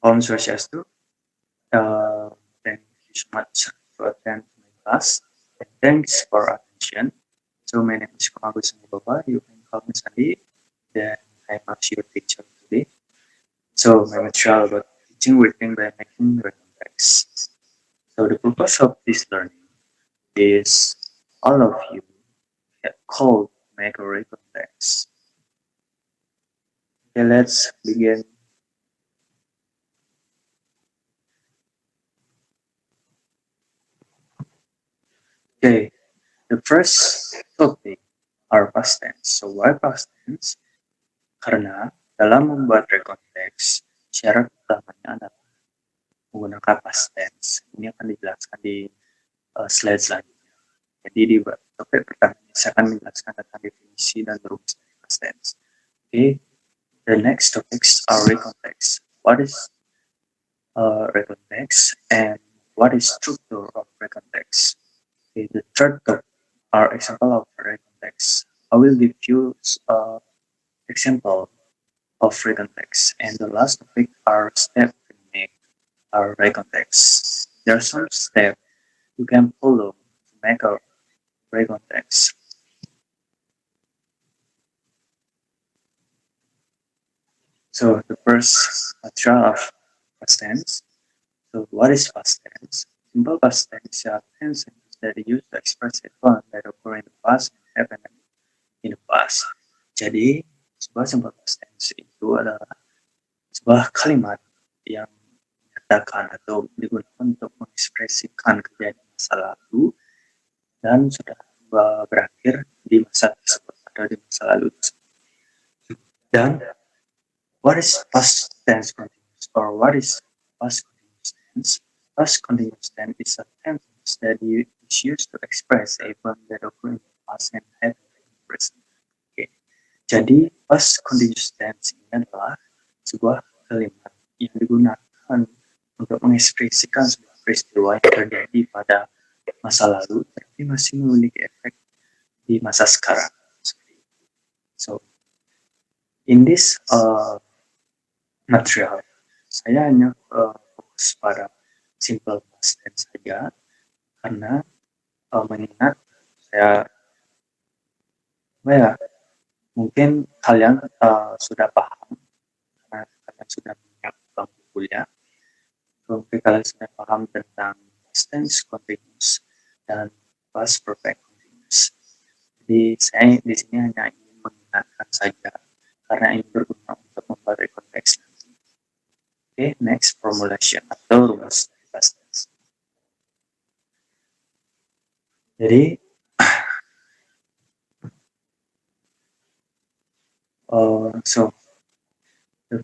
Om Swastiastu. Thank you so much to attend my class. And thanks for attention. So my name is Kumagus Baba. You can call me Sandi. Then I am your teacher today. So my material about teaching working by making recompense. So the purpose of this learning is all of you get called to make a recompense. Okay, let's begin. Okay, the first topic are past tense. So why past tense? Karena dalam membuat rekonteks, syarat utamanya adalah menggunakan past tense. Ini akan dijelaskan di slide selanjutnya. Jadi di topik pertama ini saya akan menjelaskan tentang definisi dan rumus dari past tense. Okay, the next topics are recontext. What is recontext and what is structure of recontext? Okay, the third topic are example of recontext. I will give you example of recontext, and the last topic are steps to make a recontext. There are some steps you can follow to make a recontext. So the first material of past tense. So what is past tense? Simple past tense are tenses that are used to express event that occur in the past and happen in the past. Jadi sebuah simple past tense itu adalah sebuah kalimat yang menyatakan atau digunakan untuk mengekspresikan kejadian masa lalu dan sudah berakhir di masa tersebut atau di masa lalu tersebut. Dan what is past tense continuous or what is past continuous tense? Past continuous tense is a tense that is used to express a event that occurred in the past and happened in the present. Okay. Jadi past continuous tense ini adalah sebuah kalimat yang digunakan untuk mengekspresikan sebuah peristiwa yang terjadi pada masa lalu tapi masih memiliki efek di masa sekarang. So, in this material, saya hanya fokus pada simple past tense saja karena mengingat saya mungkin kalian sudah paham karena kalian sudah menyiap bangku kuliah. Mungkin kalian sudah paham tentang past tense continuous dan past perfect continuous. Jadi saya di sini hanya ingin mengingatkan saja karena ini berguna untuk membuat konteks nanti. Okay, next formulation atau rumus past tense. Jadi so the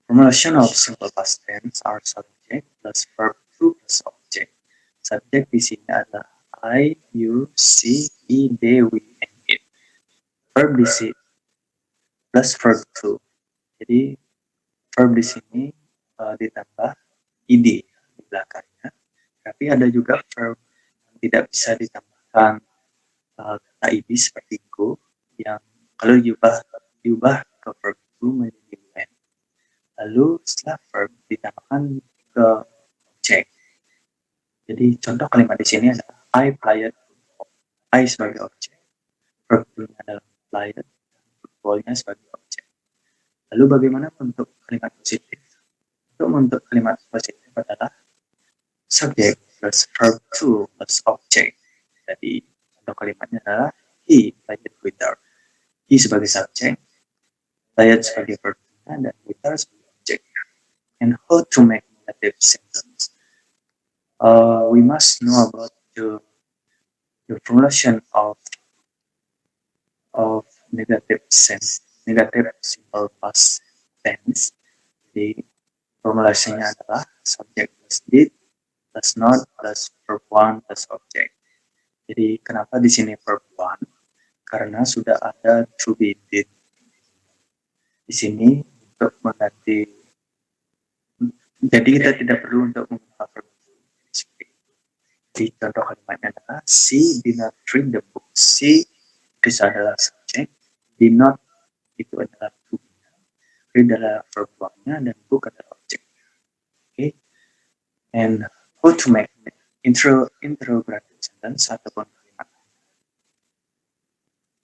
formulation of simple past tense are subject plus verb to plus object. Subject di sini adalah I, you, she, he, they, we, and it. Verb di sini plus verb to. Jadi verb di sini ditambah id di belakangnya. Tapi ada juga verb yang tidak bisa ditambahkan kata id seperti go yang kalau diubah ke verb to menjadi when. Lalu setelah verb ditambahkan ke objek. Jadi contoh kalimat di sini adalah I played football. I sebagai objek, verb to-nya adalah played, football-nya sebagai objek. Lalu bagaimana untuk kalimat positif? Untuk kalimat positif adalah subject plus verb to plus object. Jadi contoh kalimatnya adalah he played guitar. He sebagai subjek, played sebagai verb dan guitar sebagai objek. And how to make negative sentence? We must know about the formulation of negative simple past tense. Jadi formulasinya adalah subject plus did plus not plus verb one plus object. Jadi kenapa di sini verb one? Karena sudah ada to be did di sini untuk mengganti. Jadi kita tidak perlu untuk mengubah verb. Jadi contoh kalimatnya adalah she did not read the book. She itu adalah subjek, did not itu adalah to be. read adalah verb one-nya dan book adalah objek. Okay. And how to make interrogative sentence ataupun kalimat.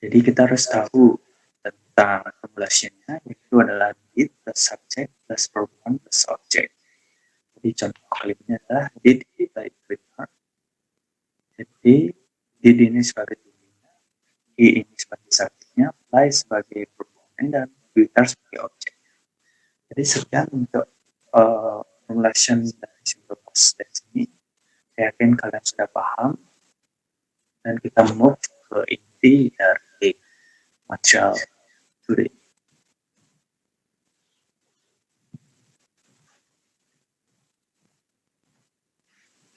Jadi kita harus tahu tentang formulasinya, itu adalah did plus subject plus verb one plus object. Jadi contoh kalimatnya adalah did he buy Twitter? Jadi did ini sebagai tujuannya, he ini sebagai subjeknya, buy sebagai verb one dan Twitter sebagai objek. Jadi sekian untuk formulation dari simple past tense ini. Saya yakin kalian sudah paham dan kita move ke inti dari material today.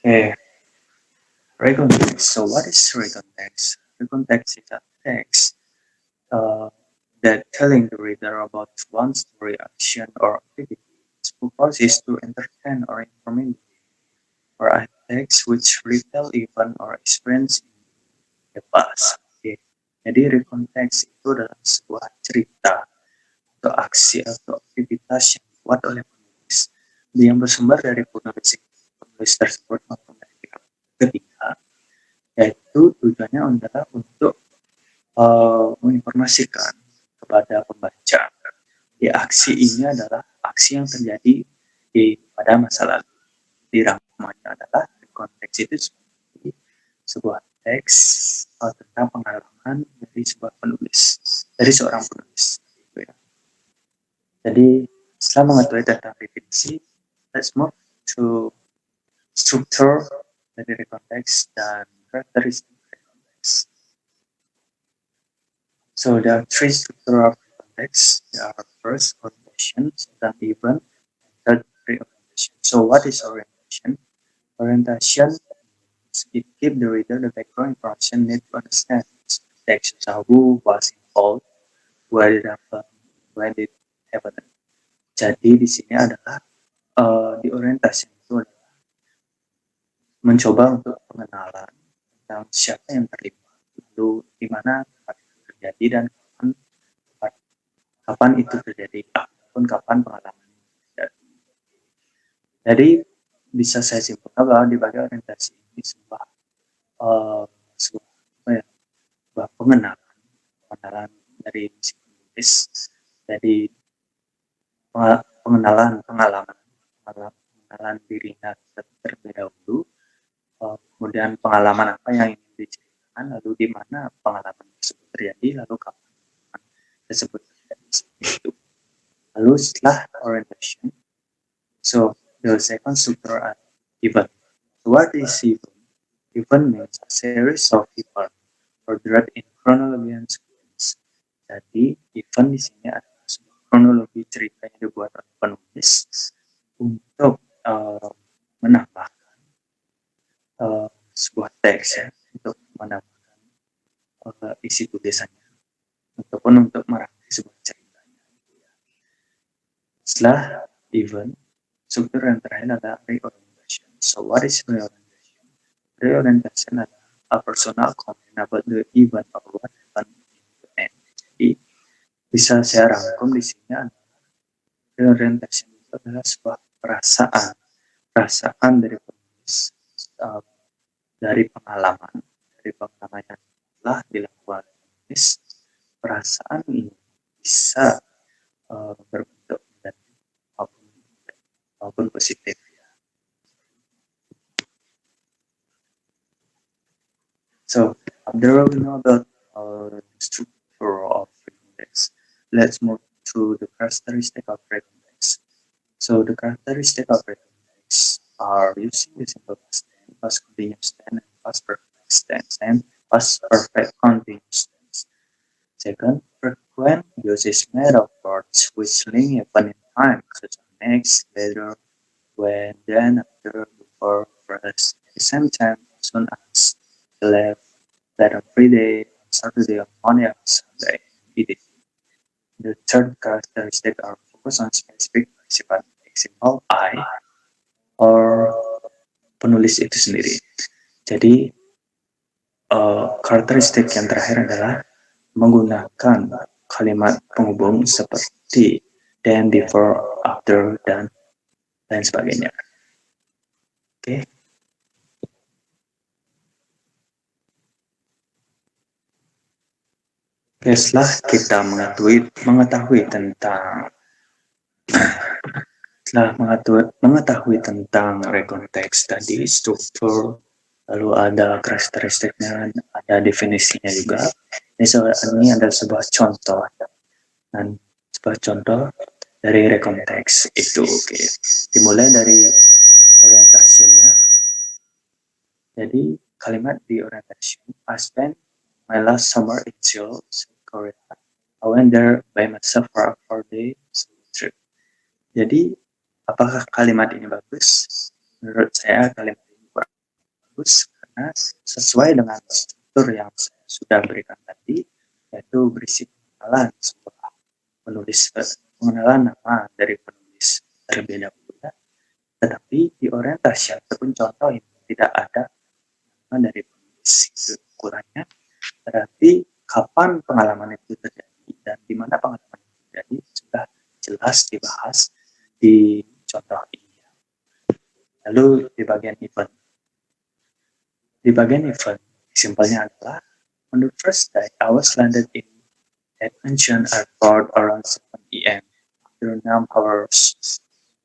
Okay, recon text. So what is recon text? Recon text is a text that telling the reader about one story, action, or activity. Its purpose is to entertain or inform, or a text which retell event or experience in the past. Okay. Jadi recon text itu adalah sebuah cerita atau aksi atau aktivitas yang dibuat oleh penulis yang bersumber dari penulis tersebut maupun dari pihak ketiga, yaitu tujuannya adalah untuk menginformasikan kepada pembaca. Di aksi ini adalah aksi yang terjadi pada masa lalu. Di rangkumannya adalah konteks itu seperti sebuah teks tentang pengalaman dari sebuah penulis, dari seorang penulis. Gitu ya. Jadi setelah mengetahui tentang definisi, let's move to structure dari konteks dan karakteristik konteks. So there are three structural context. There are first orientation, second event, and third reorientation. So what is orientation? Orientation is it gives the reader the background information need to understand the text. So who was involved, where did it happen, when did it happen. Jadi di sini adalah di orientasi itu adalah mencoba untuk pengenalan tentang siapa yang terlibat, lalu di mana tempat itu terjadi dan kapan itu terjadi, ataupun kapan pengalaman itu terjadi. Jadi bisa saya simpulkan bahwa di bagian orientasi ini sebuah pengenalan dari si penulis, jadi pengenalan pengenalan dirinya terlebih dahulu, kemudian pengalaman apa yang ingin diceritakan, lalu di mana pengalaman tersebut terjadi, lalu kapan tersebut terjadi, seperti itu. Lalu setelah orientation, so the second structure are event. So what is event? Event means a series of people ordered in chronology and sequence. Jadi event di sini adalah sebuah kronologi cerita yang dibuat oleh penulis untuk menambahkan sebuah teks ya, untuk menambahkan isi tulisannya ataupun untuk merangkai sebuah ceritanya. Setelah event, struktur yang terakhir adalah reorientation. So what is reorientation? Reorientation adalah a personal comment about the event or what happened in the end. Jadi bisa saya rangkum di sini adalah reorientation itu adalah sebuah perasaan dari penulis dari pengalaman yang telah dilakukan penulis. Perasaan ini bisa berbentuk negatif maupun positif ya. So after we know about the structure of context, let's move to the characteristic of context. So the characteristic of context are using the simple past tense, past continuous tense, and past perfect tense, and past perfect continuous tense. Second, frequent use is made of words which link event in time, such as next, later, when, then, after, before, first, at the same time, as soon as, left, later, Friday, on Saturday, on Monday, on Sunday, etc. The third characteristic are focus on specific participle, example I, or penulis itu sendiri. Jadi karakteristik yang terakhir adalah menggunakan kalimat penghubung seperti then, before, after, dan lain sebagainya. Oke. Oke, setelah kita mengetahui tentang rekonteks tadi, struktur, lalu ada karakteristiknya, ada definisinya juga. Ini adalah sebuah contoh, dan sebuah contoh dari rekonteks itu. Oke. Dimulai dari orientasinya. Jadi kalimat di orientation, I spent my last summer in Seoul, South Korea. I went there by myself for a 4-day trip. Jadi, apakah kalimat ini bagus? Menurut saya kalimat ini bagus karena sesuai dengan struktur yang saya sudah berikan tadi, yaitu berisi pengenalan sebuah penulis, pengenalan nama dari penulis terlebih dahulu. Tetapi di orientasi ataupun contoh ini tidak ada nama dari penulis. Itu ukurannya berarti kapan pengalaman itu terjadi dan di mana pengalaman itu terjadi sudah jelas dibahas di contoh ini. Lalu di bagian event, simpelnya adalah on the first day I was landed in at Incheon airport around 7 p.m. after 9 hours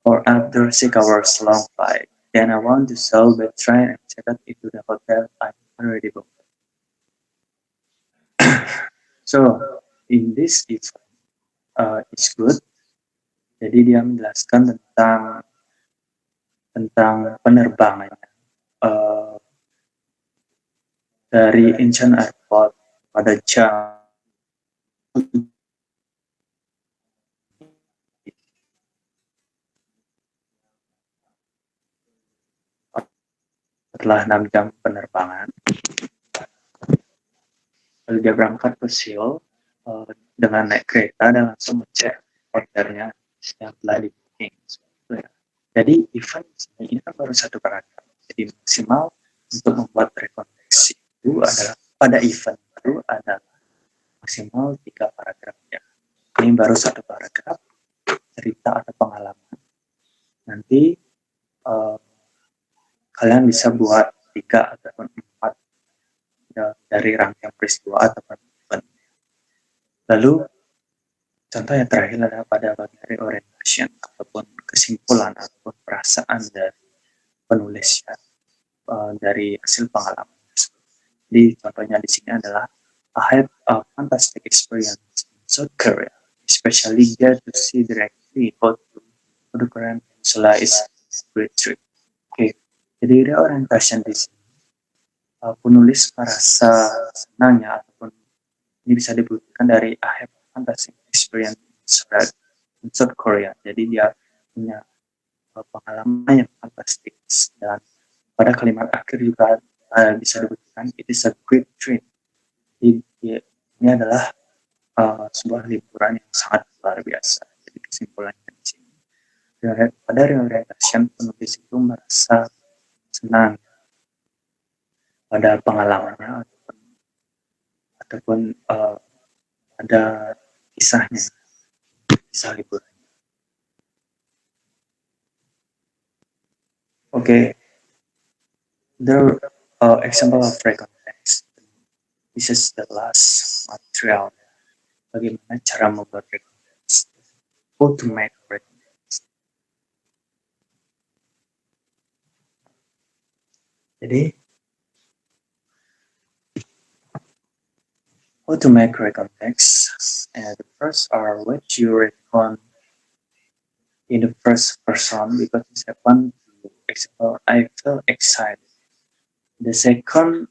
or after 6 hours long flight. Then I want to sell the train and check out into the hotel I already booked. So in this event, it's good. Jadi dia menjelaskan tentang penerbangannya dari Incheon Airport pada jam setelah 6 jam penerbangan. Lalu dia berangkat ke Seoul dengan naik kereta dan langsung ngecek hotelnya yang telah di booking. Jadi event ini kan baru satu paragraf. Jadi maksimal untuk membuat rekonteks itu adalah pada event baru ada maksimal 3 paragraf ya. Ini baru satu paragraf cerita atau pengalaman. Nanti kalian bisa buat 3 ataupun 4 dari rangkaian peristiwa ataupun event. Lalu contoh yang terakhir adalah pada bagian orientation ataupun kesimpulan ataupun perasaan dari penulis ya, dari hasil pengalaman tersebut. Jadi contohnya di sini adalah I had a fantastic experience in South Korea, especially get to see directly how to the Korean Peninsula is great trip. Oke, jadi reorientation di sini penulis merasa senangnya ataupun ini bisa dibuktikan dari I have a fantastic experience in South Korea. Jadi dia punya pengalaman yang fantastik dan pada kalimat akhir juga bisa dibuktikan it is a great trip. Ini adalah sebuah liburan yang sangat luar biasa. Jadi kesimpulannya di sini pada reorientation penulis itu merasa senang pada pengalamannya ataupun ada kisahnya, kisah liburan. Okay, the example of recontext. This is the last material. Bagaimana cara membuat recontext? How to make recontext. Jadi, how to make recontext? The first are what you recon in the first person because this happened to example I feel excited. The second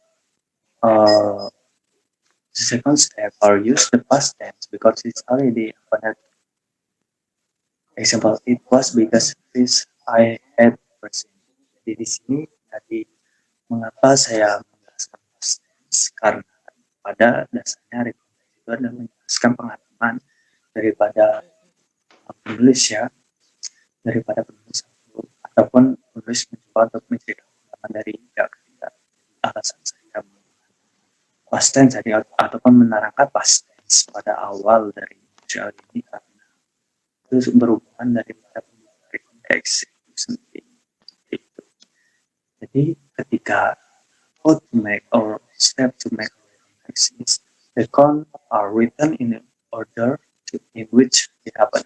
step are use the past tense because it's already happened. Example, it was because this I had present. Jadi di sini tadi mengapa saya menjelaskan past tense karena pada dasarnya rekonteks itu adalah menjelaskan pengalaman daripada penulis ya, daripada penulis ataupun penulis mencoba untuk menceritakan pengalaman dari pihak ketiga. Alasan saya past tense jadi ataupun menerangkan past tense pada awal dari material ini karena itu berhubungan daripada pembuat konteks itu sendiri. Gitu. Jadi ketika how to make or step to make context is the concepts are written in order in which they happen.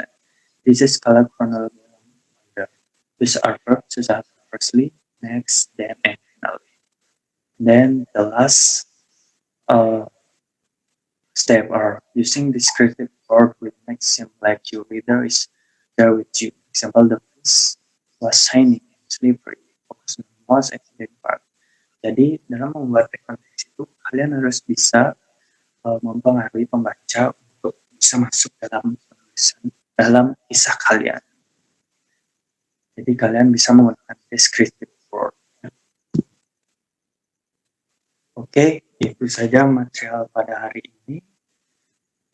This is called chronological order. These are verbs such as firstly, next, then, and finally. Then the last uh, step are using descriptive word with maxim like your reader is there with you. Example, the bus was shining and slippery. Focus on the most accident part. Jadi dalam membuat konteks itu kalian harus bisa mempengaruhi pembaca untuk bisa masuk dalam penulisan dalam kisah kalian. Jadi kalian bisa menggunakan descriptive word. Oke, itu saja material pada hari ini.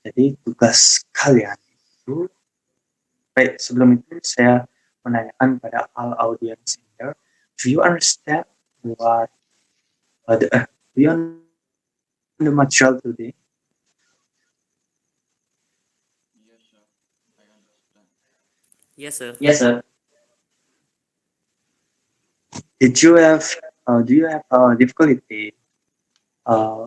Jadi tugas kalian itu, baik sebelum itu saya menanyakan pada all audience here, do you understand what do you understand the material today? Yes, sir. Yes, sir. Did you have do you have difficulty uh,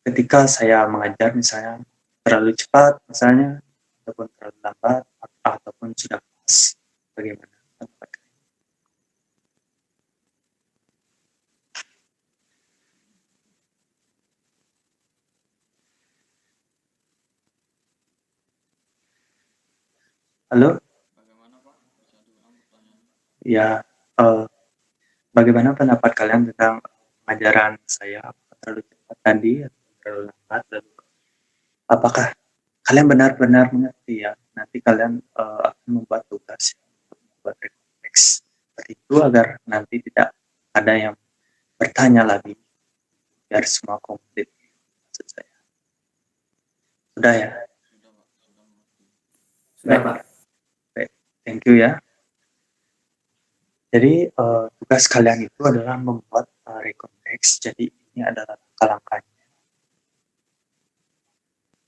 ketika saya mengajar misalnya terlalu cepat misalnya ataupun terlalu lambat ataupun sudah pas, bagaimana pendapat kalian? Halo, ya, bagaimana pendapat kalian tentang pengajaran saya? Apakah terlalu cepat tadi atau terlalu lambat? Lalu, apakah kalian benar-benar mengerti ya? Nanti kalian akan membuat tugas untuk membuat teks seperti itu agar nanti tidak ada yang bertanya lagi, biar semua komplit. Maksud saya. Sudah ya? Sudah, Baik, Pak. baik. Thank you ya. Jadi tugas kalian itu adalah membuat rekonteks. Jadi ini adalah langkah-langkahnya.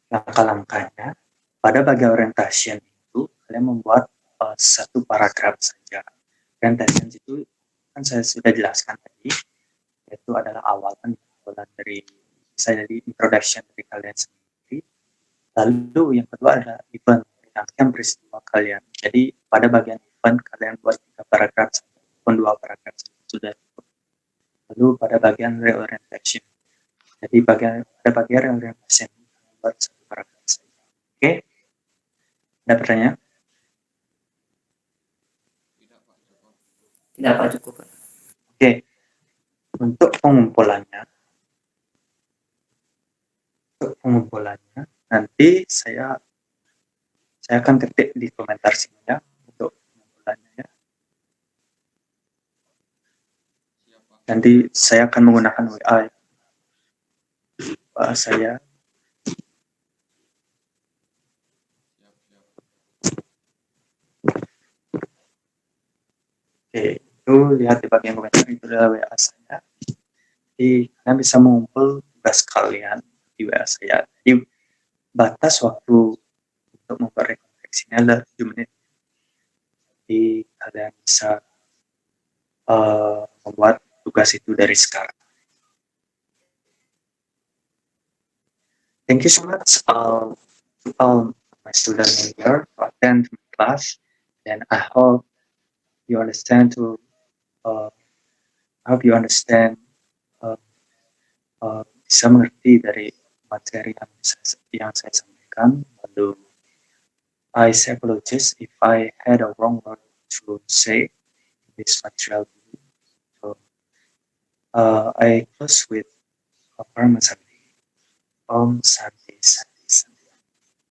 Langkah-langkahnya pada bagian orientation itu kalian membuat satu paragraf saja. Orientation itu kan saya sudah jelaskan tadi, yaitu adalah awal dari bisa jadi introduction dari kalian sendiri. Lalu yang kedua adalah event, rangkaian peristiwa kalian. Jadi pada bagian event kalian buat 3 paragraf ataupun 2 paragraf sudah cukup. Lalu pada bagian reorientation, jadi pada bagian reorientation buat 1 paragraf saja. Oke, ada pertanyaan? Tidak, Pak, cukup, Pak. Oke, untuk pengumpulannya nanti saya akan ketik di komentar sini ya untuk pengumpulannya ya. Nanti saya akan menggunakan WA saya. Oke, itu lihat di bagian komentar, itu adalah WA saya. Jadi kalian bisa mengumpul tugas kalian di WA saya. Jadi batas waktu untuk membuat rekonstruksinya adalah 7 menit. Jadi kalian bisa membuat tugas itu dari sekarang. Thank you so much to all my students here to attend my class, and I hope you understand bisa mengerti dari materi yang saya sampaikan. Lalu I say apologies if I had a wrong word to say in this material. So I close with Om Shanti. Om Shanti.